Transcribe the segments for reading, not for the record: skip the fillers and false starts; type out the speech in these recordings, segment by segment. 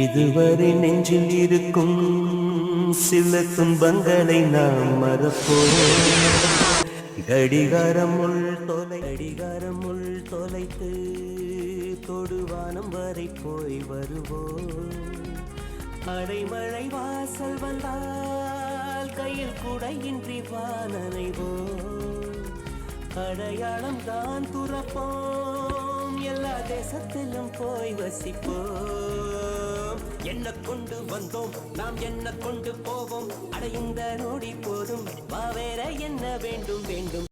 இதுவரை நெஞ்சில் இருக்கும் சில துன்பங்களை நாம் மறப்போம். கடிகாரம் உள் தொலைத்து தொடுவானம் வரை போய் வருவோம். அடைமழை வாசல் வந்தால் கையில் குடையின்றி வானனைவோம். அடையாளம் தான் துறப்போம், எல்லா தேசத்திலும் போய் வசிப்போம். என்ன கொண்டு வந்தோம் நாம் என்ன கொண்டு போவோம், அடைந்த நொடி போதும் வா வேற என்ன வேண்டும் வேண்டும்.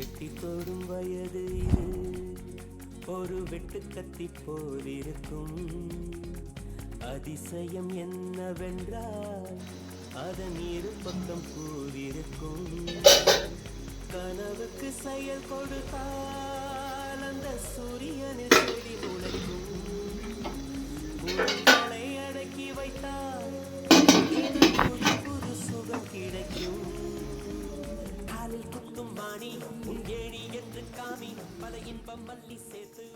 எட்டி தொடும் வயது இது ஒரு வெட்டு கத்தி போல் இருக்கும். அதிசயம் என்னவென்றால் அதன் இரு பக்கம் பூவிருக்கும். கனவுக்கு செயல் கொடுத்தால் அந்த சூரியனில் செடி முளைக்கும். உங்களை அடக்கி வைத்தால் புது புது சுகம் கிடைக்கும். காலில் குத்தும் மாணி உன் ஏணி என்று காமி பல இன்பம் மல்லி சேர்த்து